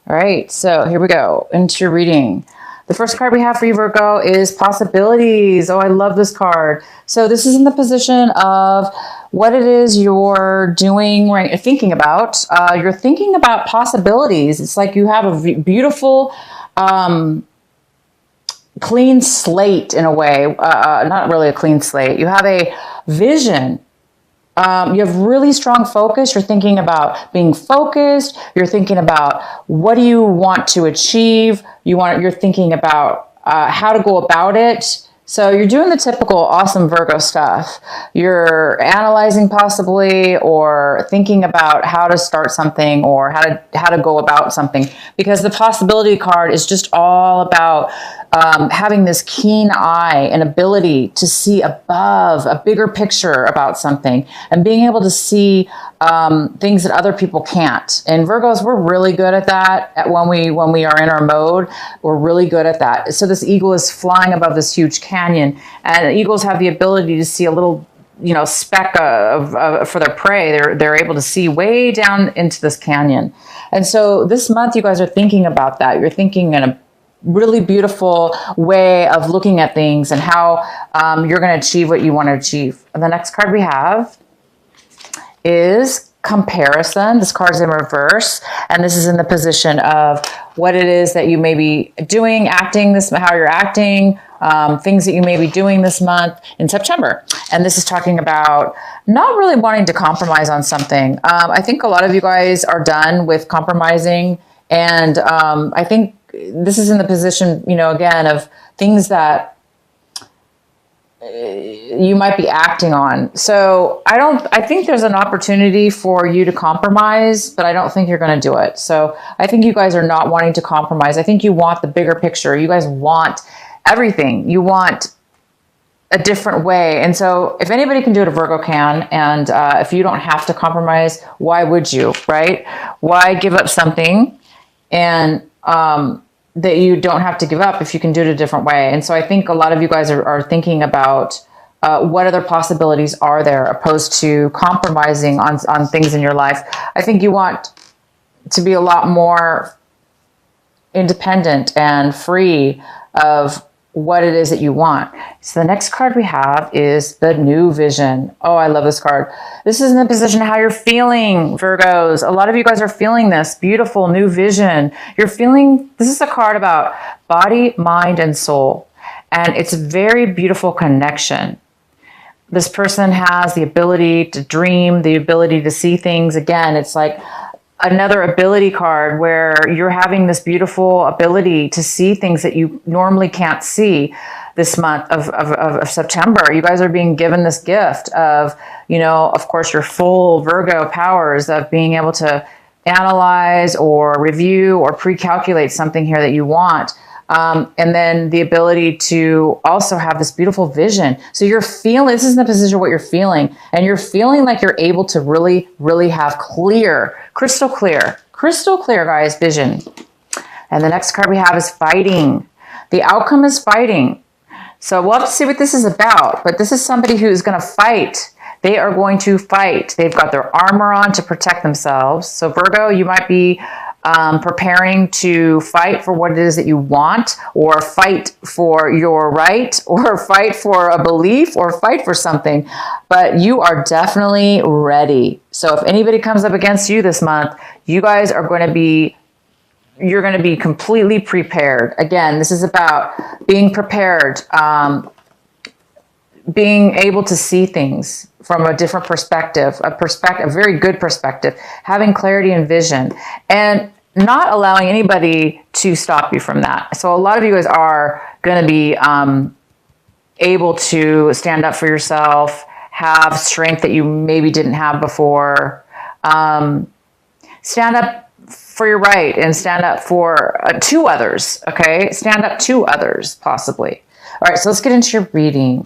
All right, so here we go into your reading. The first card we have for you, Virgo, is possibilities. Oh, I love this card. So this is in the position of what it is you're doing, right? Thinking about. You're thinking about possibilities. It's like you have a beautiful, clean slate in a way. Not really a clean slate. You have a vision. You have really strong focus. You're thinking about being focused. You're thinking about what do you want to achieve. You're thinking about how to go about it. So you're doing the typical awesome Virgo stuff. You're analyzing possibly, or thinking about how to start something, or how to go about something, because the possibility card is just all about having this keen eye and ability to see above, a bigger picture about something, and being able to see things that other people can't. And Virgos, we're really good at that. When we are in our mode, we're really good at that. So this eagle is flying above this huge canyon, and eagles have the ability to see a little, speck for their prey. They're able to see way down into this canyon. And so this month, you guys are thinking about that. You're thinking in a really beautiful way of looking at things and how you're going to achieve what you want to achieve. And the next card we have is comparison. This card is in reverse, and this is in the position of what it is that you may be doing, acting, how you're acting, things that you may be doing this month in September. And this is talking about not really wanting to compromise on something. I think a lot of you guys are done with compromising, and I think this is in the position, again, of things that you might be acting on. So I think there's an opportunity for you to compromise, but I don't think you're going to do it. So I think you guys are not wanting to compromise. I think you want the bigger picture. You guys want everything. You want a different way. And so if anybody can do it, a Virgo can. And if you don't have to compromise, why would you, right? Why give up something and that you don't have to give up if you can do it a different way? And so I think a lot of you guys are thinking about what other possibilities are there, opposed to compromising on things in your life. I think you want to be a lot more independent and free of what it is that you want. So the next card we have is the new vision. Oh, I love this card. This is in the position of how you're feeling, Virgos. A lot of you guys are feeling this beautiful new vision. You're feeling, this is a card about body, mind, and soul. And it's a very beautiful connection. This person has the ability to dream, the ability to see things. Again, it's like another ability card where you're having this beautiful ability to see things that you normally can't see this month of September. You guys are being given this gift of, of course, your full Virgo powers of being able to analyze or review or pre-calculate something here that you want. And then the ability to also have this beautiful vision. So you're feeling, this is in the position of what you're feeling. And you're feeling like you're able to really, really have crystal clear, guys, vision. And the next card we have is fighting. The outcome is fighting. So we'll have to see what this is about. But this is somebody who's going to fight. They are going to fight. They've got their armor on to protect themselves. So Virgo, you might be preparing to fight for what it is that you want, or fight for your right, or fight for a belief, or fight for something. But you are definitely ready. So if anybody comes up against you this month, you guys are going to be, you're going to be completely prepared. Again, this is about being prepared, being able to see things from a different perspective, a very good perspective, having clarity and vision, and not allowing anybody to stop you from that. So a lot of you guys are going to be able to stand up for yourself, have strength that you maybe didn't have before, stand up for your right, and stand up for to others, okay? Stand up to others, possibly. All right, so let's get into your reading.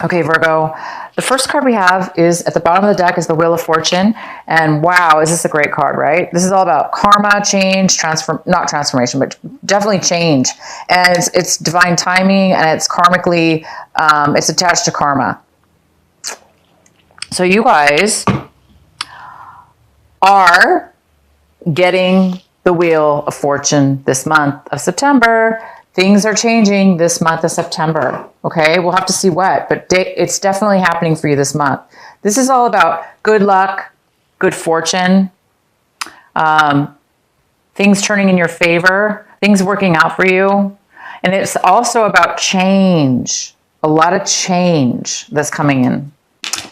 Okay, Virgo, the first card we have is at the bottom of the deck is the Wheel of Fortune. And wow, is this a great card, right? This is all about karma, change, not transformation, but definitely change. And it's divine timing, and it's karmically, it's attached to karma. So you guys are getting the Wheel of Fortune this month of September. Things are changing this month of September. Okay, we'll have to see what, but it's definitely happening for you this month. This is all about good luck, good fortune, things turning in your favor, things working out for you. And it's also about change, a lot of change that's coming in.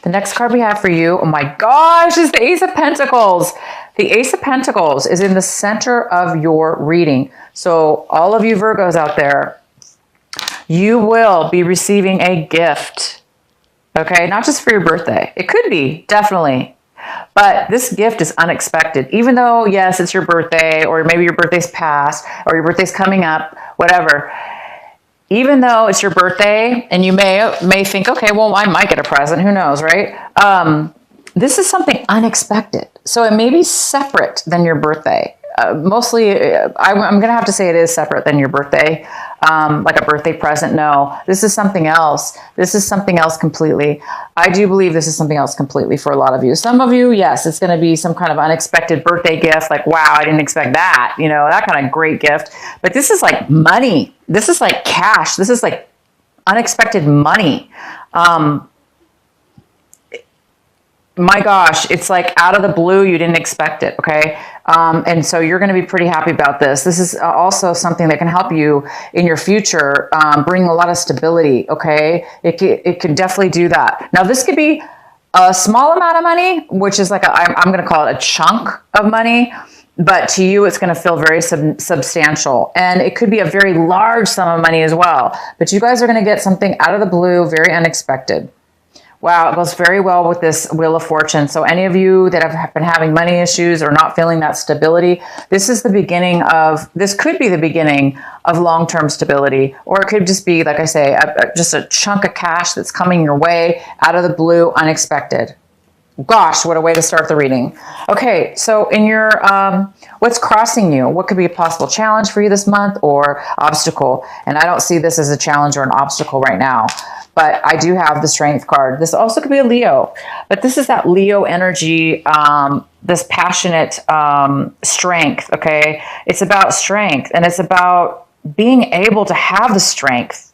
The next card we have for you, oh my gosh, is the Ace of Pentacles. The Ace of Pentacles is in the center of your reading. So all of you Virgos out there, you will be receiving a gift. Okay, not just for your birthday. It could be, definitely. But this gift is unexpected. Even though, yes, it's your birthday, or maybe your birthday's past, or your birthday's coming up, whatever. Even though it's your birthday, and you may think, okay, well, I might get a present. Who knows, right? This is something unexpected. So it may be separate than your birthday. Mostly, I'm going to have to say it is separate than your birthday. Like a birthday present. No, this is something else. This is something else completely. I do believe this is something else completely for a lot of you. Some of you, yes, it's going to be some kind of unexpected birthday gift. Like, wow, I didn't expect that. You know, that kind of great gift. But this is like money. This is like cash. This is like unexpected money. My gosh, it's like out of the blue, you didn't expect it, okay? And so you're going to be pretty happy about this. This is also something that can help you in your future, bring a lot of stability, okay? It can definitely do that. Now, this could be a small amount of money, which is like, I'm going to call it a chunk of money, but to you, it's going to feel very substantial. And it could be a very large sum of money as well. But you guys are going to get something out of the blue, very unexpected. Wow, it goes very well with this Wheel of Fortune. So any of you that have been having money issues or not feeling that stability, this is the beginning of, this could be the beginning of long-term stability, or it could just be, like I say, just a chunk of cash that's coming your way out of the blue, unexpected. Gosh, what a way to start the reading. Okay, so in your, what's crossing you? What could be a possible challenge for you this month or obstacle? And I don't see this as a challenge or an obstacle right now. But I do have the Strength card. This also could be a Leo. But this is that Leo energy, this passionate strength, okay? It's about strength, and it's about being able to have the strength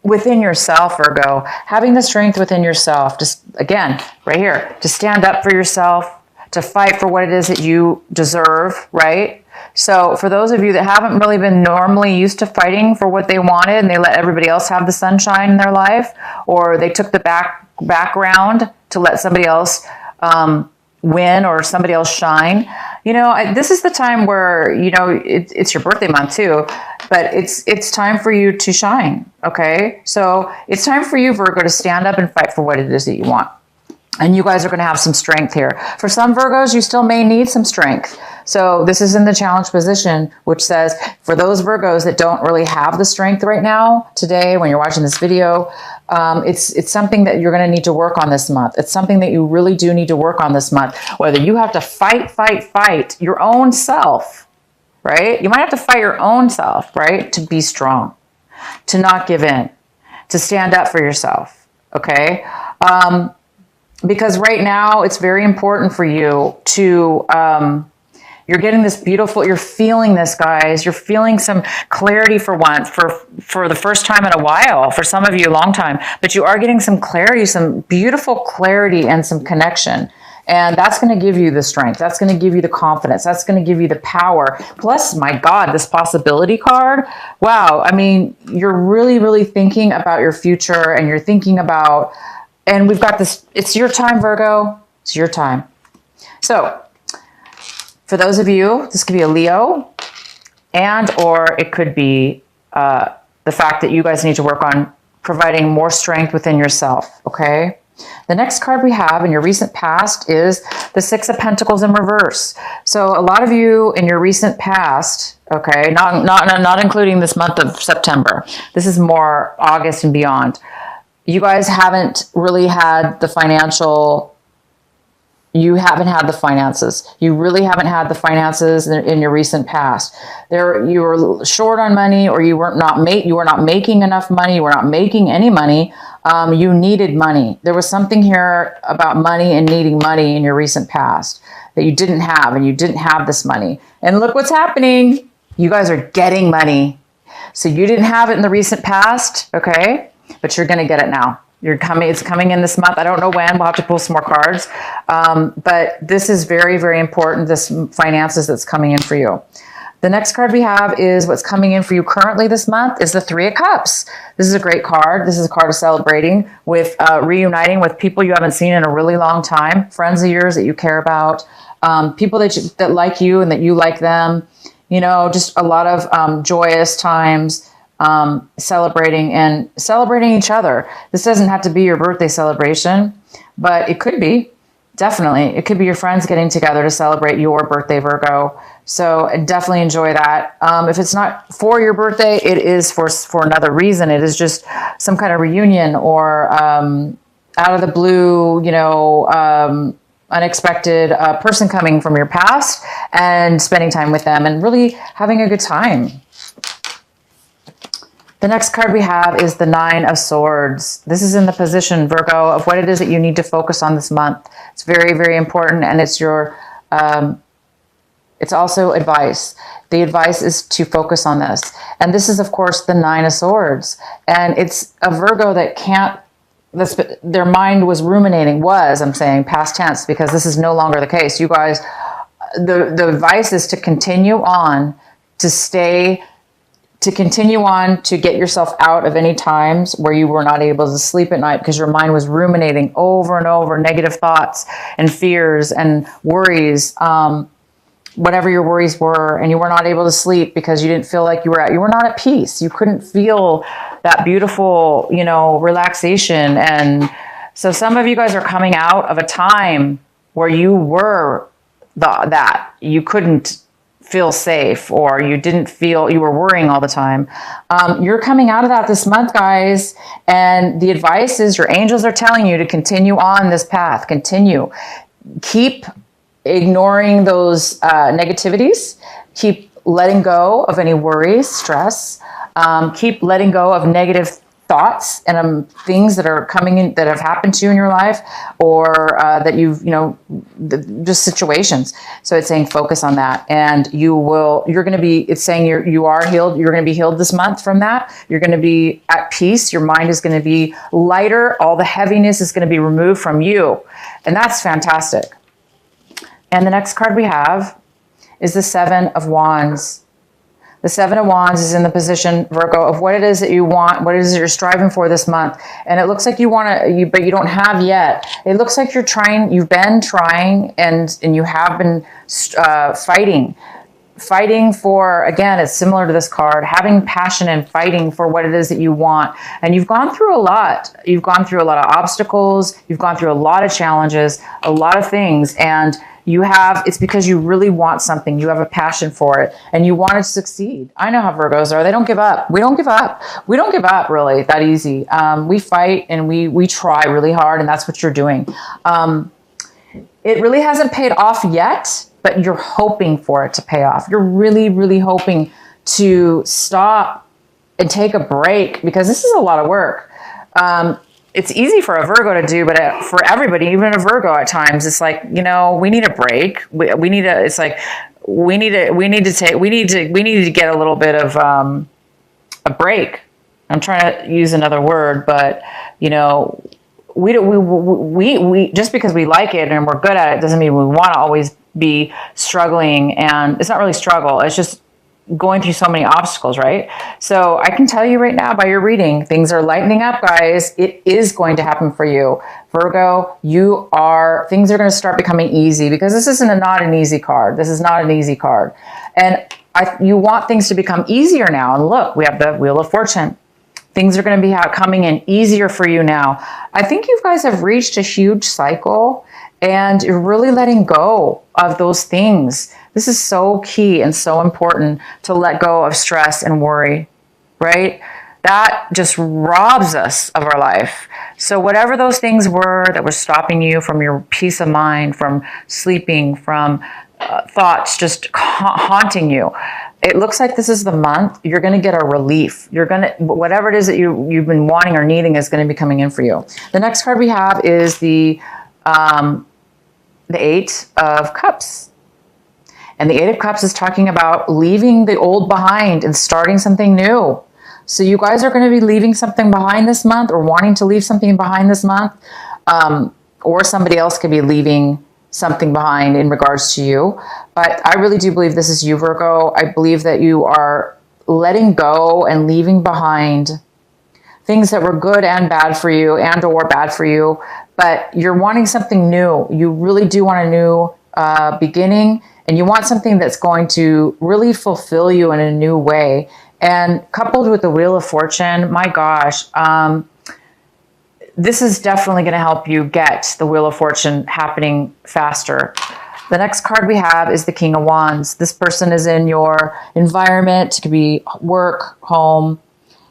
within yourself, Virgo. Having the strength within yourself, just, again, right here, to stand up for yourself, to fight for what it is that you deserve, right? So for those of you that haven't really been normally used to fighting for what they wanted, and they let everybody else have the sunshine in their life, or they took the background to let somebody else win or somebody else shine, you know, this is the time where, you know, it's your birthday month too, but it's time for you to shine, okay? So it's time for you, Virgo, to stand up and fight for what it is that you want. And you guys are going to have some strength here. For some Virgos, you still may need some strength. So this is in the challenge position, which says for those Virgos that don't really have the strength right now, today, when you're watching this video, it's something that you're going to need to work on this month. It's something that you really do need to work on this month. Whether you have to fight your own self, right? You might have to fight your own self, right? To be strong, to not give in, to stand up for yourself, okay? Because right now it's very important for you to, you're getting this beautiful, you're feeling this, guys. You're feeling some clarity for once, for the first time in a while, for some of you a long time, but you are getting some clarity, some beautiful clarity and some connection. And that's going to give you the strength. That's going to give you the confidence. That's going to give you the power. Plus, my God, this possibility card. Wow. I mean, you're really, really thinking about your future, and you're thinking about, and we've got this, it's your time, Virgo. It's your time. So for those of you, this could be a Leo, and or it could be the fact that you guys need to work on providing more strength within yourself, okay? The next card we have in your recent past is the Six of Pentacles in reverse. So a lot of you in your recent past, okay, not including this month of September. This is more August and beyond. You guys haven't really had the financial, you haven't had the finances. You really haven't had the finances in your recent past. You were short on money, or you were not making enough money. You were not making any money. You needed money. There was something here about money and needing money in your recent past. that you didn't have, and you didn't have this money. And look what's happening. You guys are getting money. So you didn't have it in the recent past, okay? But you're going to get it now. It's coming in this month. I don't know when. We'll have to pull some more cards. But this is very, very important, this finances that's coming in for you. The next card we have is what's coming in for you currently this month is the Three of Cups. This is a great card. This is a card of celebrating with reuniting with people you haven't seen in a really long time, friends of yours that you care about, people that like you and that you like them. You know, just a lot of joyous times, celebrating each other. This doesn't have to be your birthday celebration, but it could be. Definitely. It could be your friends getting together to celebrate your birthday, Virgo. So definitely enjoy that. If it's not for your birthday, it is for another reason. It is just some kind of reunion or out of the blue, you know, unexpected person coming from your past and spending time with them and really having a good time. The next card we have is the Nine of Swords. This is in the position, Virgo, of what it is that you need to focus on this month. It's very, very important, and it's your, it's also advice. The advice is to focus on this. And this is, of course, the Nine of Swords. And it's a Virgo that can't, their mind was ruminating, I'm saying past tense, because this is no longer the case. You guys, the advice is to continue on, to continue on to get yourself out of any times where you were not able to sleep at night because your mind was ruminating over and over negative thoughts and fears and worries, whatever your worries were, and you were not able to sleep because you didn't feel like you were not at peace. You couldn't feel that beautiful, you know, relaxation. And so some of you guys are coming out of a time where you were that you couldn't feel safe, or you didn't feel, you were worrying all the time. You're coming out of that this month, guys. And the advice is your angels are telling you to continue on this path. Continue. Keep ignoring those negativities. Keep letting go of any worries, stress. Keep letting go of negative thoughts and things that are coming in that have happened to you in your life, or that you've, you know, just situations. So it's saying focus on that, and you're going to be, it's saying you are healed. You're going to be healed this month from that. You're going to be at peace. Your mind is going to be lighter. All the heaviness is going to be removed from you. And that's fantastic. And the next card we have is the Seven of Wands. The Seven of Wands is in the position, Virgo, of what it is that you want, what it is that you're striving for this month. And it looks like you want to, but you don't have yet. It looks like you've been trying, and you have been fighting for, again, it's similar to this card, having passion and fighting for what it is that you want. And you've gone through a lot. You've gone through a lot of obstacles. You've gone through a lot of challenges, a lot of things. And it's because you really want something. You have a passion for it and you want to succeed. I know how Virgos are. They don't give up. We don't give up. We don't give up really that easy. We fight and we try really hard, and that's what you're doing. It really hasn't paid off yet, but you're hoping for it to pay off. You're really, really hoping to stop and take a break, because this is a lot of work. It's easy for a Virgo to do, but for everybody, even a Virgo at times, it's like, you know, we need a break. We need to get a little bit of a break. I'm trying to use another word, but you know, we just because we like it and we're good at it doesn't mean we want to always be struggling. And it's not really struggle. It's just going through so many obstacles, right? So I can tell you right now by your reading, things are lightening up, guys. It is going to happen for you. Virgo, things are going to start becoming easy, because this isn't not an easy card. This is not an easy card. And you want things to become easier now. And look, we have the Wheel of Fortune. Things are going to be coming in easier for you now. I think you guys have reached a huge cycle, and you're really letting go of those things. This is so key and so important, to let go of stress and worry, right? That just robs us of our life. So whatever those things were that were stopping you from your peace of mind, from sleeping, from thoughts just haunting you, it looks like this is the month you're going to get a relief. Whatever it is that you've been wanting or needing is going to be coming in for you. The next card we have is the the Eight of Cups. And the Eight of Cups is talking about leaving the old behind and starting something new. So you guys are going to be leaving something behind this month, or wanting to leave something behind this month. Or somebody else could be leaving something behind in regards to you. But I really do believe this is you, Virgo. I believe that you are letting go and leaving behind things that were good and bad for you, and or bad for you. But you're wanting something new. You really do want a new beginning. And you want something that's going to really fulfill you in a new way. And coupled with the Wheel of Fortune, my gosh, this is definitely going to help you get the Wheel of Fortune happening faster. The next card we have is the King of Wands. This person is in your environment. It could be work, home,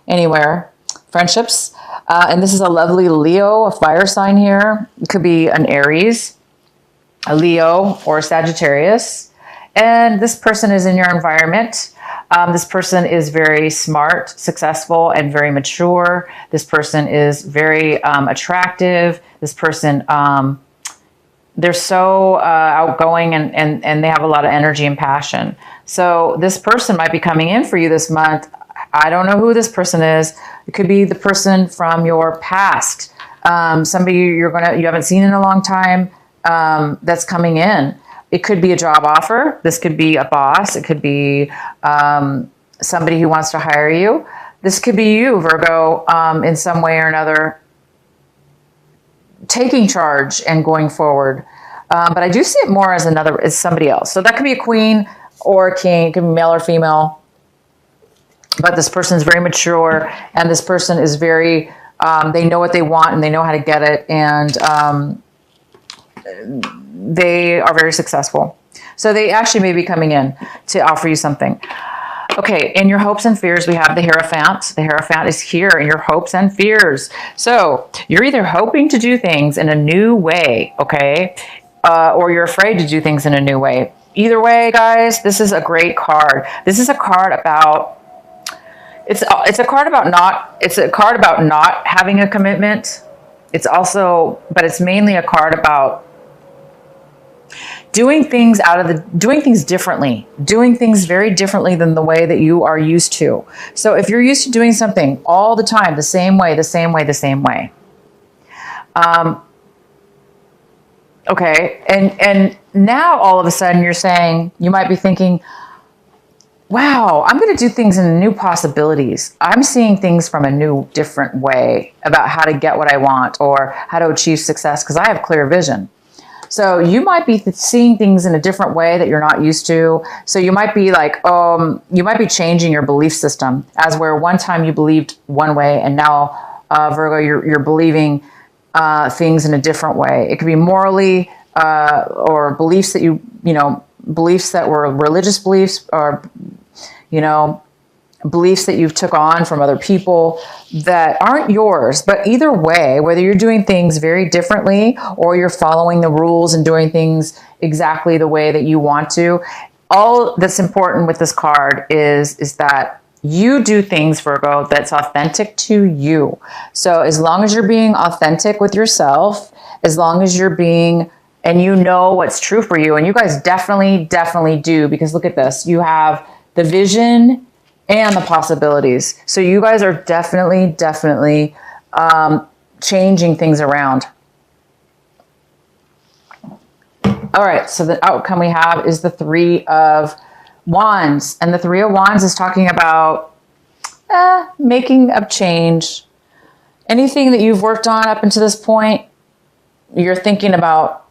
anywhere, friendships. And this is a lovely Leo, a fire sign here. It could be an Aries, a Leo, or a Sagittarius. And this person is in your environment. This person is very smart, successful, and very mature. This person is very attractive. This person, they're so outgoing, and they have a lot of energy and passion. So this person might be coming in for you this month. I don't know who this person is. It could be the person from your past. Somebody you haven't seen in a long time, that's coming in. It could be a job offer. This could be a boss. It could be somebody who wants to hire you. This could be you, Virgo, in some way or another, taking charge and going forward. But I do see it more as somebody else. So that could be a queen or a king. It could be male or female. But this person is very mature, and this person is very, they know what they want, and they know how to get it. And they are very successful. So they actually may be coming in to offer you something. Okay, in your hopes and fears, we have the Hierophant. The Hierophant is here in your hopes and fears. So you're either hoping to do things in a new way, okay, or you're afraid to do things in a new way. Either way, guys, this is a great card. This is a card about, it's a card about not having a commitment. It's also, but it's mainly a card about doing things differently, doing things very differently than the way that you are used to. So if you're used to doing something all the time, the same way. Okay. And now all of a sudden you might be thinking, wow, I'm going to do things in new possibilities. I'm seeing things from a new, different way about how to get what I want or how to achieve success, because I have clear vision. So you might be seeing things in a different way that you're not used to. So you might be like, you might be changing your belief system, as where one time you believed one way, and now, Virgo, you're believing things in a different way. It could be morally, or beliefs that beliefs that were religious beliefs, or, beliefs that you've took on from other people that aren't yours. But either way, whether you're doing things very differently or you're following the rules and doing things exactly the way that you want to, all that's important with this card is that you do things, Virgo, that's authentic to you. So as long as you're being authentic with yourself, as long as you're being, and you know what's true for you, and you guys definitely do, because look at this. You have the vision and the possibilities. So you guys are definitely changing things around. All right, so the outcome we have is the Three of Wands. And the Three of Wands is talking about making a change. Anything that you've worked on up until this point, you're thinking about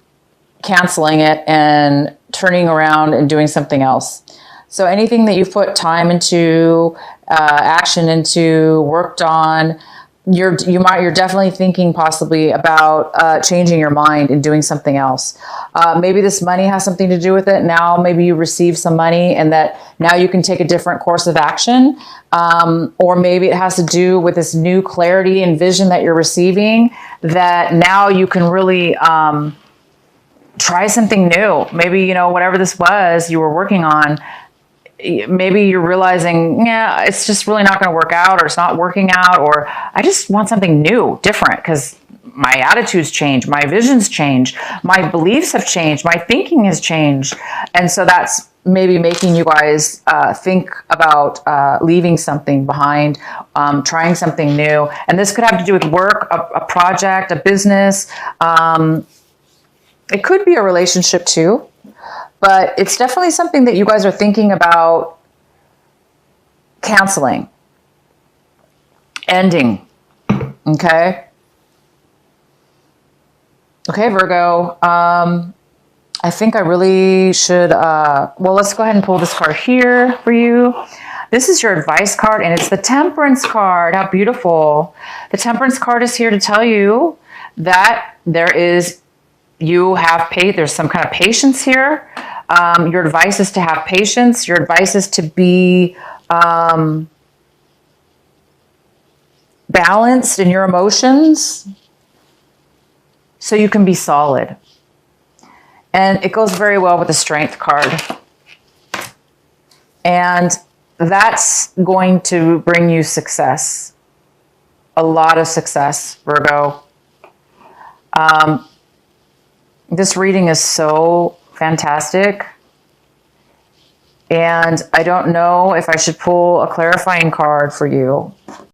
canceling it and turning around and doing something else. So anything that you've put time into, action into, worked on, you're definitely thinking possibly about changing your mind and doing something else. Maybe this money has something to do with it. Now maybe you receive some money, and that now you can take a different course of action. Or maybe it has to do with this new clarity and vision that you're receiving, that now you can really try something new. Maybe, whatever this was you were working on, maybe you're realizing, yeah, it's just really not going to work out, or it's not working out, or I just want something new, different, because my attitudes change, my visions change, my beliefs have changed, my thinking has changed. And so that's maybe making you guys think about leaving something behind, trying something new. And this could have to do with work, a project, a business. It could be a relationship too, but it's definitely something that you guys are thinking about canceling, ending. Okay. Okay, Virgo. I think I really should, well, let's go ahead and pull this card here for you. This is your advice card, and it's the Temperance card. How beautiful. The Temperance card is here to tell you that there's some kind of patience here. Your advice is to have patience. Your advice is to be balanced in your emotions so you can be solid. And it goes very well with the Strength card. And that's going to bring you success. A lot of success, Virgo. This reading is so fantastic. And I don't know if I should pull a clarifying card for you.